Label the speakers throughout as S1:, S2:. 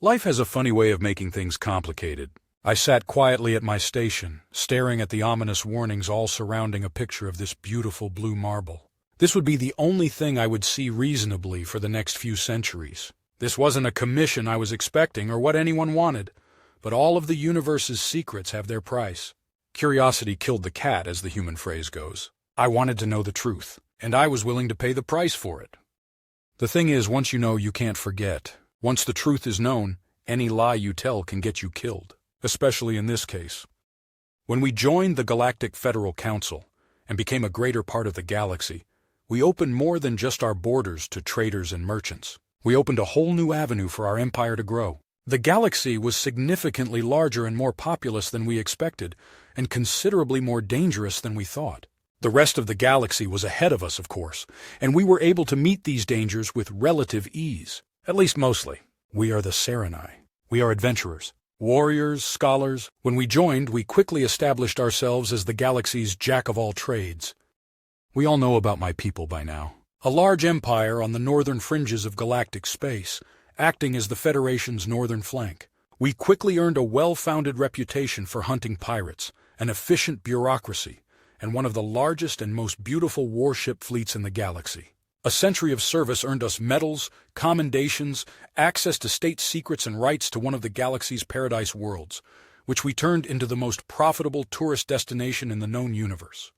S1: Life has a funny way of making things complicated. I sat quietly at my station, staring at the ominous warnings all surrounding a picture of this beautiful blue marble. This would be the only thing I would see reasonably for the next few centuries. This wasn't a commission I was expecting or what anyone wanted, but all of the universe's secrets have their price. Curiosity killed the cat, as the human phrase goes. I wanted to know the truth, and I was willing to pay the price for it. The thing is, once you know, you can't forget. Once the truth is known, any lie you tell can get you killed, especially in this case. When we joined the Galactic Federal Council and became a greater part of the galaxy, we opened more than just our borders to traders and merchants. We opened a whole new avenue for our empire to grow. The galaxy was significantly larger and more populous than we expected, and considerably more dangerous than we thought. The rest of the galaxy was ahead of us, of course, and we were able to meet these dangers with relative ease. At least mostly. We are the Sereni. We are adventurers, warriors, scholars. When we joined, we quickly established ourselves as the galaxy's jack-of-all-trades. We all know about my people by now. A large empire on the northern fringes of galactic space, acting as the Federation's northern flank. We quickly earned a well-founded reputation for hunting pirates, an efficient bureaucracy, and one of the largest and most beautiful warship fleets in the galaxy. A century of service earned us medals, commendations, access to state secrets and rights to one of the galaxy's paradise worlds, which we turned into the most profitable tourist destination in the known universe.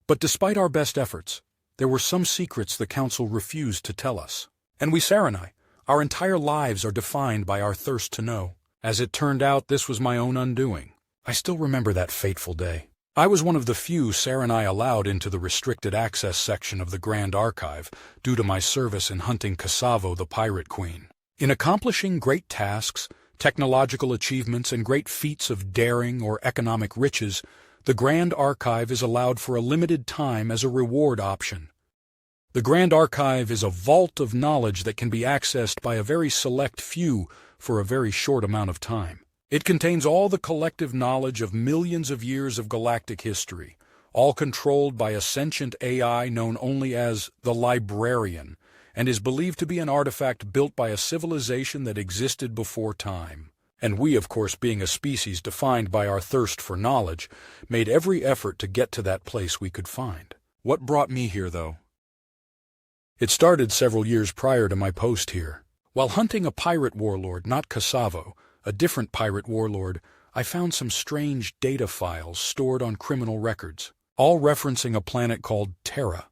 S1: But despite our best efforts, there were some secrets the Council refused to tell us. And we Sereni, our entire lives are defined by our thirst to know. As it turned out, this was my own undoing. I still remember that fateful day. I was one of the few Sereni allowed into the restricted access section of the Grand Archive due to my service in hunting Cassavo, the Pirate Queen. In accomplishing great tasks, technological achievements, and great feats of daring or economic riches, the Grand Archive is allowed for a limited time as a reward option. The Grand Archive is a vault of knowledge that can be accessed by a very select few for a very short amount of time. It contains all the collective knowledge of millions of years of galactic history, all controlled by a sentient AI known only as the Librarian, and is believed to be an artifact built by a civilization that existed before time. And we, of course, being a species defined by our thirst for knowledge, made every effort to get to that place we could find. What brought me here, though? It started several years prior to my post here. While hunting a pirate warlord, not Cassavo, a different pirate warlord, I found some strange data files stored on criminal records, all referencing a planet called Terra,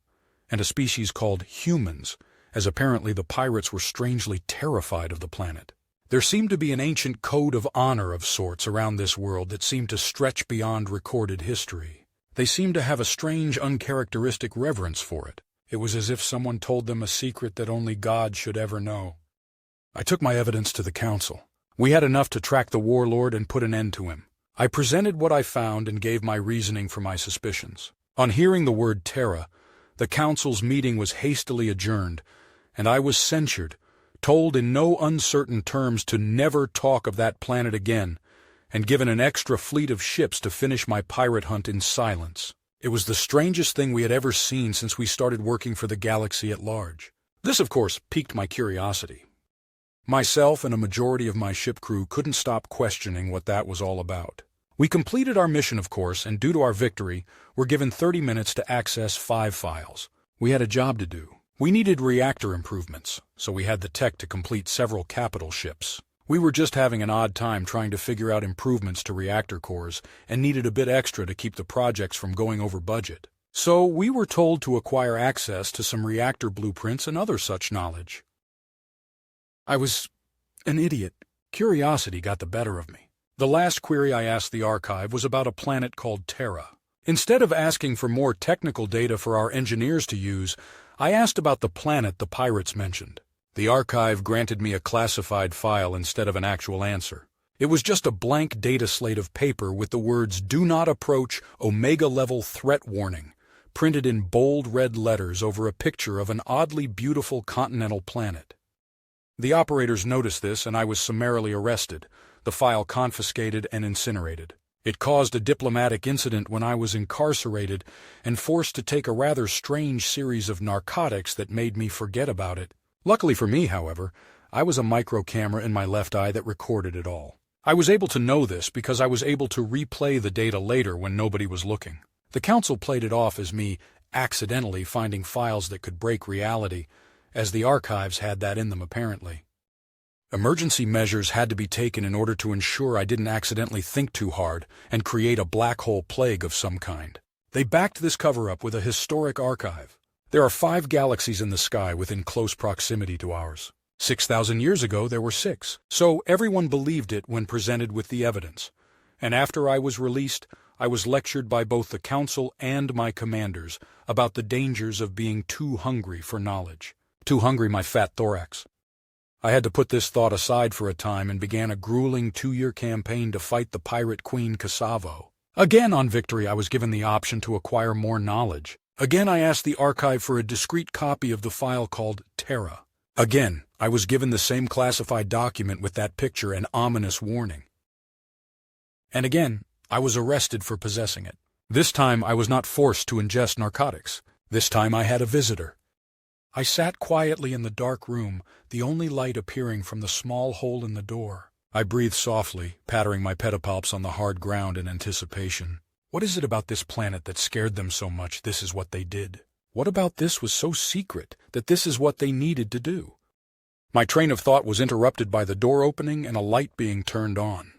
S1: and a species called humans, as apparently the pirates were strangely terrified of the planet. There seemed to be an ancient code of honor of sorts around this world that seemed to stretch beyond recorded history. They seemed to have a strange, uncharacteristic reverence for it. It was as if someone told them a secret that only God should ever know. I took my evidence to the Council. We had enough to track the warlord and put an end to him. I presented what I found and gave my reasoning for my suspicions. On hearing the word Terra, the Council's meeting was hastily adjourned, and I was censured, told in no uncertain terms to never talk of that planet again, and given an extra fleet of ships to finish my pirate hunt in silence. It was the strangest thing we had ever seen since we started working for the galaxy at large. This, of course, piqued my curiosity. Myself and a majority of my ship crew couldn't stop questioning what that was all about. We completed our mission, of course, and due to our victory, were given 30 minutes to access 5 files. We had a job to do. We needed reactor improvements, so we had the tech to complete several capital ships. We were just having an odd time trying to figure out improvements to reactor cores and needed a bit extra to keep the projects from going over budget. So we were told to acquire access to some reactor blueprints and other such knowledge. I was an idiot. Curiosity got the better of me. The last query I asked the archive was about a planet called Terra. Instead of asking for more technical data for our engineers to use, I asked about the planet the pirates mentioned. The archive granted me a classified file instead of an actual answer. It was just a blank data slate of paper with the words "Do not approach Omega-level threat warning" printed in bold red letters over a picture of an oddly beautiful continental planet. The operators noticed this, and I was summarily arrested, the file confiscated and incinerated. It caused a diplomatic incident when I was incarcerated and forced to take a rather strange series of narcotics that made me forget about it. Luckily for me, however, I was a micro camera in my left eye that recorded it all. I was able to know this because I was able to replay the data later when nobody was looking. The council played it off as me accidentally finding files that could break reality, as the archives had that in them apparently. Emergency measures had to be taken in order to ensure I didn't accidentally think too hard and create a black hole plague of some kind. They backed this cover-up with a historic archive. There are 5 galaxies in the sky within close proximity to ours. 6,000 years ago there were 6, so everyone believed it when presented with the evidence. And after I was released, I was lectured by both the council and my commanders about the dangers of being too hungry for knowledge. Too hungry, my fat thorax. I had to put this thought aside for a time and began a grueling 2-year campaign to fight the pirate queen Cassavo. Again on victory I was given the option to acquire more knowledge. Again I asked the archive for a discrete copy of the file called Terra. Again, I was given the same classified document with that picture and ominous warning. And again, I was arrested for possessing it. This time I was not forced to ingest narcotics. This time I had a visitor. I sat quietly in the dark room, the only light appearing from the small hole in the door. I breathed softly, pattering my pedipalps on the hard ground in anticipation. What is it about this planet that scared them so much this is what they did? What about this was so secret that this is what they needed to do? My train of thought was interrupted by the door opening and a light being turned on.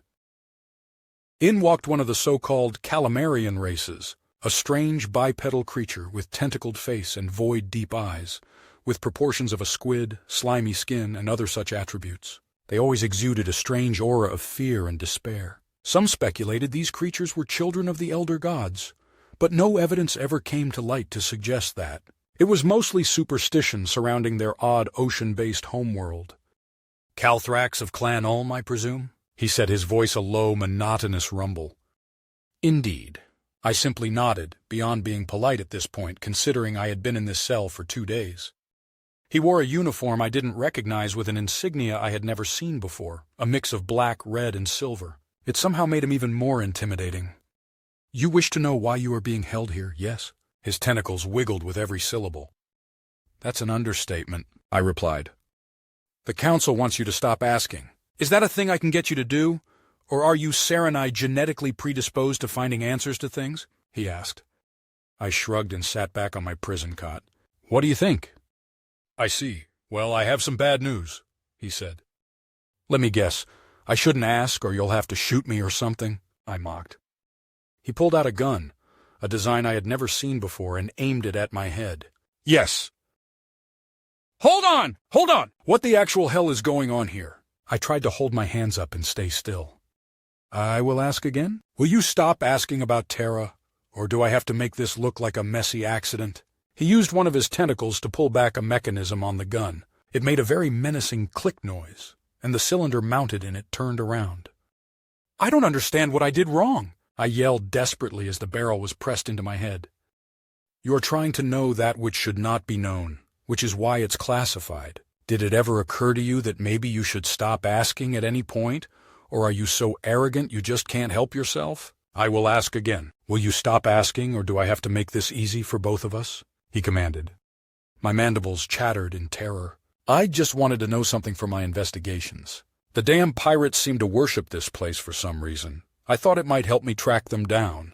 S1: In walked one of the so-called Calamarian races, a strange bipedal creature with tentacled face and void deep eyes, with proportions of a squid, slimy skin, and other such attributes. They always exuded a strange aura of fear and despair. Some speculated these creatures were children of the elder gods, but no evidence ever came to light to suggest that. It was mostly superstition surrounding their odd ocean-based homeworld. Calthrax of Clan Ulm, I presume? He said, his voice a low, monotonous rumble. Indeed. I simply nodded, beyond being polite at this point, considering I had been in this cell for 2 days. He wore a uniform I didn't recognize with an insignia I had never seen before, a mix of black, red, and silver. It somehow made him even more intimidating. You wish to know why you are being held here, yes? His tentacles wiggled with every syllable. That's an understatement, I replied. The council wants you to stop asking. Is that a thing I can get you to do? Or are you Saranai genetically predisposed to finding answers to things? He asked. I shrugged and sat back on my prison cot. What do you think? I see. Well, I have some bad news, he said. Let me guess. I shouldn't ask or you'll have to shoot me or something, I mocked. He pulled out a gun, a design I had never seen before, and aimed it at my head. Yes. Hold on! Hold on! What the actual hell is going on here? I tried to hold my hands up and stay still. I will ask again? Will you stop asking about Terra, or do I have to make this look like a messy accident? He used one of his tentacles to pull back a mechanism on the gun. It made a very menacing click noise, and the cylinder mounted in it turned around. I don't understand what I did wrong, I yelled desperately as the barrel was pressed into my head. You are trying to know that which should not be known, which is why it's classified. Did it ever occur to you that maybe you should stop asking at any point, or are you so arrogant you just can't help yourself? I will ask again. Will you stop asking, or do I have to make this easy for both of us? He commanded. My mandibles chattered in terror. I just wanted to know something for my investigations. The damn pirates seem to worship this place for some reason. I thought it might help me track them down.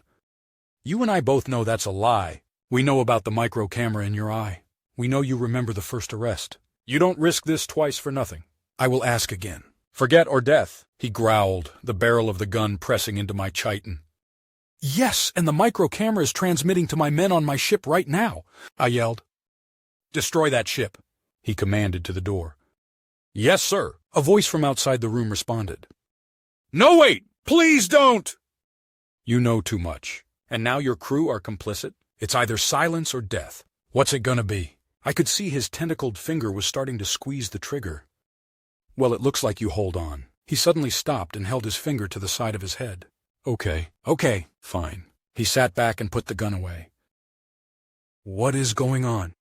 S1: You and I both know that's a lie. We know about the micro camera in your eye. We know you remember the first arrest. You don't risk this twice for nothing. I will ask again. Forget or death, he growled, the barrel of the gun pressing into my chitin. Yes, and the micro camera is transmitting to my men on my ship right now, I yelled. Destroy that ship, he commanded to the door. Yes, sir, a voice from outside the room responded. No, wait, please don't! You know too much, and now your crew are complicit? It's either silence or death. What's it gonna be? I could see his tentacled finger was starting to squeeze the trigger. Well, it looks like you hold on. He suddenly stopped and held his finger to the side of his head. Okay, fine. He sat back and put the gun away. What is going on?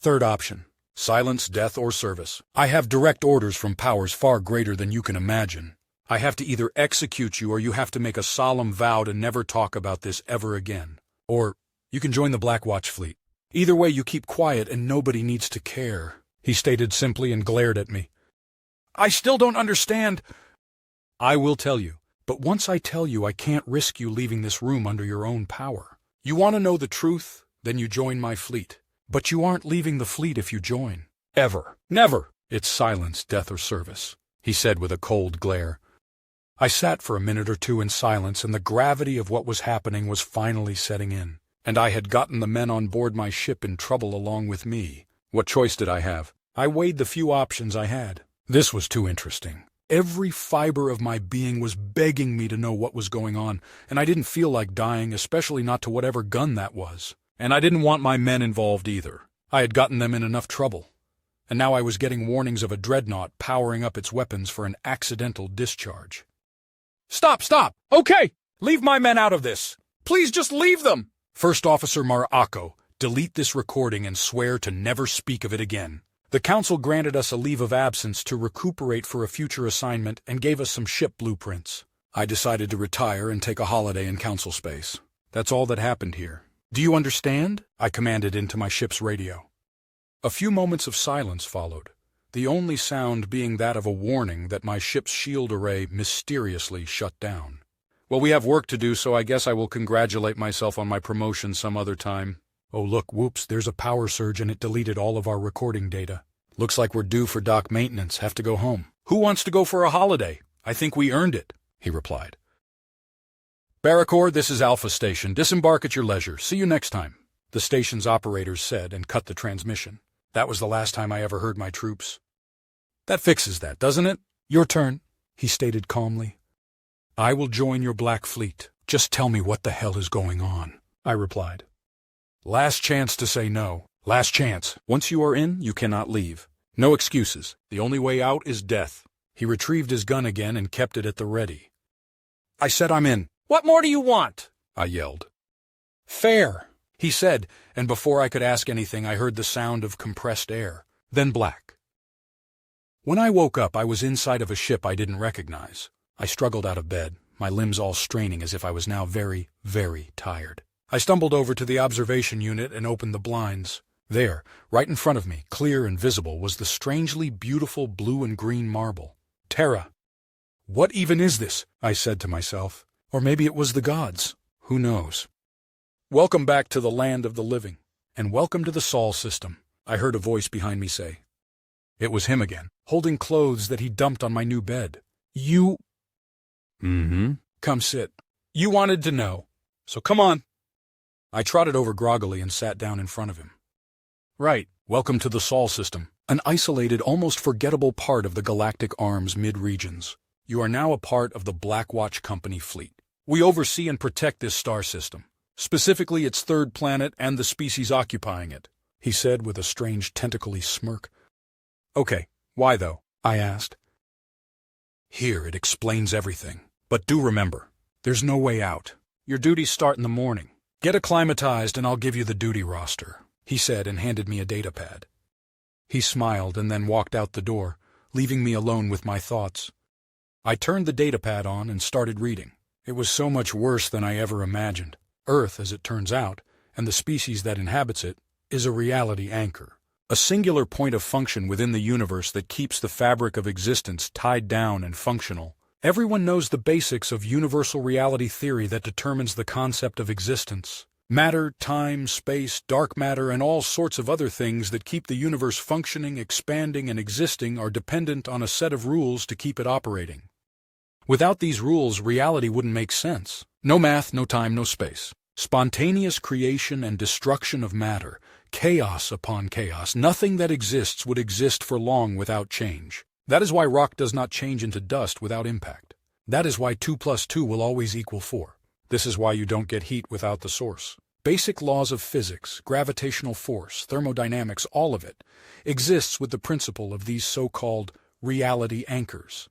S1: Third option. Silence, death, or service. I have direct orders from powers far greater than you can imagine. I have to either execute you or you have to make a solemn vow to never talk about this ever again. Or you can join the Black Watch fleet. Either way, you keep quiet and nobody needs to care, he stated simply and glared at me. I still don't understand. I will tell you, but once I tell you, I can't risk you leaving this room under your own power. You want to know the truth? Then you join my fleet. But you aren't leaving the fleet if you join. Ever. Never. It's silence, death, or service, he said with a cold glare. I sat for a minute or two in silence, and the gravity of what was happening was finally setting in. And I had gotten the men on board my ship in trouble along with me. What choice did I have? I weighed the few options I had. This was too interesting. Every fiber of my being was begging me to know what was going on, and I didn't feel like dying, especially not to whatever gun that was. And I didn't want my men involved either. I had gotten them in enough trouble. And now I was getting warnings of a dreadnought powering up its weapons for an accidental discharge. Stop! Okay! Leave my men out of this! Please just leave them! First Officer Marako, delete this recording and swear to never speak of it again. The Council granted us a leave of absence to recuperate for a future assignment and gave us some ship blueprints. I decided to retire and take a holiday in Council space. That's all that happened here. Do you understand? I commanded into my ship's radio. A few moments of silence followed, the only sound being that of a warning that my ship's shield array mysteriously shut down. Well, we have work to do, so I guess I will congratulate myself on my promotion some other time. Oh look, whoops, there's a power surge and it deleted all of our recording data. Looks like we're due for dock maintenance, have to go home. Who wants to go for a holiday? I think we earned it, he replied. Barracore, this is Alpha Station. Disembark at your leisure. See you next time, the station's operators said and cut the transmission. That was the last time I ever heard my troops. That fixes that, doesn't it? Your turn, he stated calmly. I will join your Black Fleet. Just tell me what the hell is going on, I replied. Last chance to say no. Last chance. Once you are in, you cannot leave. No excuses. The only way out is death. He retrieved his gun again and kept it at the ready. I said I'm in. What more do you want? I yelled. Fair, he said, and before I could ask anything, I heard the sound of compressed air, then black. When I woke up, I was inside of a ship I didn't recognize. I struggled out of bed, my limbs all straining as if I was now very, very tired. I stumbled over to the observation unit and opened the blinds. There, right in front of me, clear and visible, was the strangely beautiful blue and green marble. Terra. What even is this? I said to myself. Or maybe it was the gods. Who knows? Welcome back to the land of the living. And welcome to the Sol system, I heard a voice behind me say. It was him again, holding clothes that he dumped on my new bed. You... Come sit. You wanted to know. So come on. I trotted over groggily and sat down in front of him. Right, welcome to the Sol system, an isolated, almost forgettable part of the Galactic Arm's mid-regions. You are now a part of the Blackwatch Company fleet. We oversee and protect this star system, specifically its third planet and the species occupying it, he said with a strange tentacly smirk. Okay, why though? I asked. Here it explains everything. But do remember, there's no way out. Your duties start in the morning. Get acclimatized and I'll give you the duty roster, he said and handed me a datapad. He smiled and then walked out the door, leaving me alone with my thoughts. I turned the datapad on and started reading. It was so much worse than I ever imagined. Earth, as it turns out, and the species that inhabits it, is a reality anchor, a singular point of function within the universe that keeps the fabric of existence tied down and functional. Everyone knows the basics of universal reality theory that determines the concept of existence. Matter, time, space, dark matter, and all sorts of other things that keep the universe functioning, expanding, and existing are dependent on a set of rules to keep it operating. Without these rules, reality wouldn't make sense. No math, no time, no space. Spontaneous creation and destruction of matter, chaos upon chaos. Nothing that exists would exist for long without change. That is why rock does not change into dust without impact. That is why 2 + 2 will always equal 4. This is why you don't get heat without the source. Basic laws of physics, gravitational force, thermodynamics, all of it, exists with the principle of these so-called reality anchors.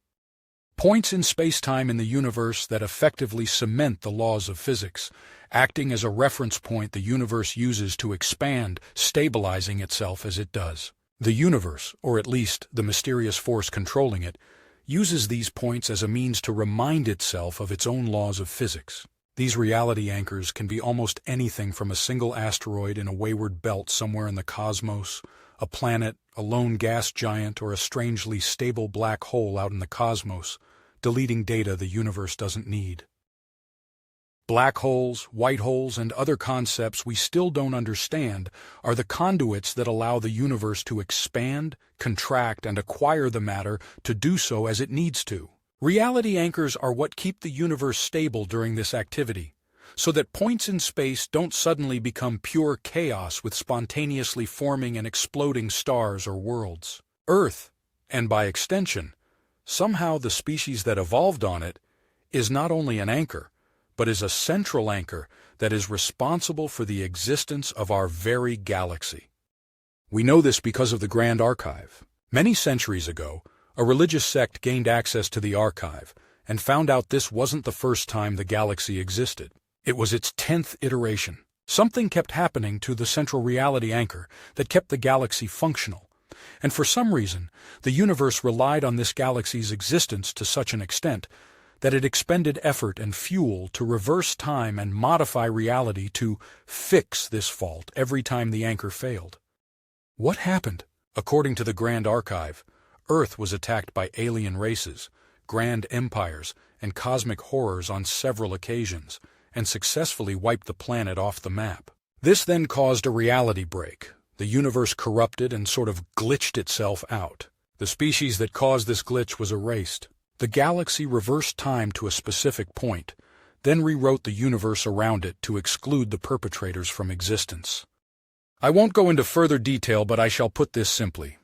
S1: Points in space-time in the universe that effectively cement the laws of physics, acting as a reference point the universe uses to expand, stabilizing itself as it does. The universe, or at least the mysterious force controlling it, uses these points as a means to remind itself of its own laws of physics. These reality anchors can be almost anything from a single asteroid in a wayward belt somewhere in the cosmos, a planet, a lone gas giant, or a strangely stable black hole out in the cosmos, deleting data the universe doesn't need. Black holes, white holes, and other concepts we still don't understand are the conduits that allow the universe to expand, contract, and acquire the matter to do so as it needs to. Reality anchors are what keep the universe stable during this activity, so that points in space don't suddenly become pure chaos with spontaneously forming and exploding stars or worlds. Earth, and by extension, somehow the species that evolved on it, is not only an anchor, but is a central anchor that is responsible for the existence of our very galaxy. We know this because of the Grand Archive. Many centuries ago, a religious sect gained access to the archive and found out this wasn't the first time the galaxy existed. It was its 10th iteration. Something kept happening to the central reality anchor that kept the galaxy functional, and for some reason, the universe relied on this galaxy's existence to such an extent that it expended effort and fuel to reverse time and modify reality to fix this fault every time the anchor failed. What happened? According to the Grand Archive, Earth was attacked by alien races, grand empires, and cosmic horrors on several occasions, and successfully wiped the planet off the map. This then caused a reality break. The universe corrupted and sort of glitched itself out. The species that caused this glitch was erased. The galaxy reversed time to a specific point, then rewrote the universe around it to exclude the perpetrators from existence. I won't go into further detail, but I shall put this simply.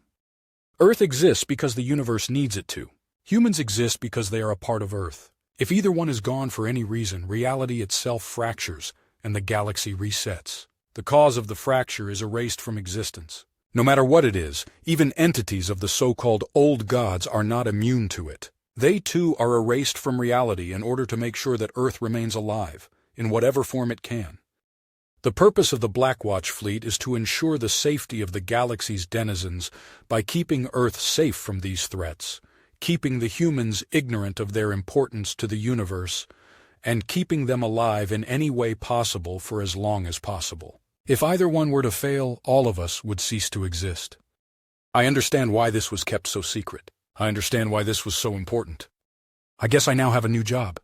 S1: Earth exists because the universe needs it to. Humans exist because they are a part of Earth. If either one is gone for any reason, reality itself fractures and the galaxy resets. The cause of the fracture is erased from existence. No matter what it is, even entities of the so-called old gods are not immune to it. They too are erased from reality in order to make sure that Earth remains alive, in whatever form it can. The purpose of the Blackwatch fleet is to ensure the safety of the galaxy's denizens by keeping Earth safe from these threats, keeping the humans ignorant of their importance to the universe, and keeping them alive in any way possible for as long as possible. If either one were to fail, all of us would cease to exist. I understand why this was kept so secret. I understand why this was so important. I guess I now have a new job.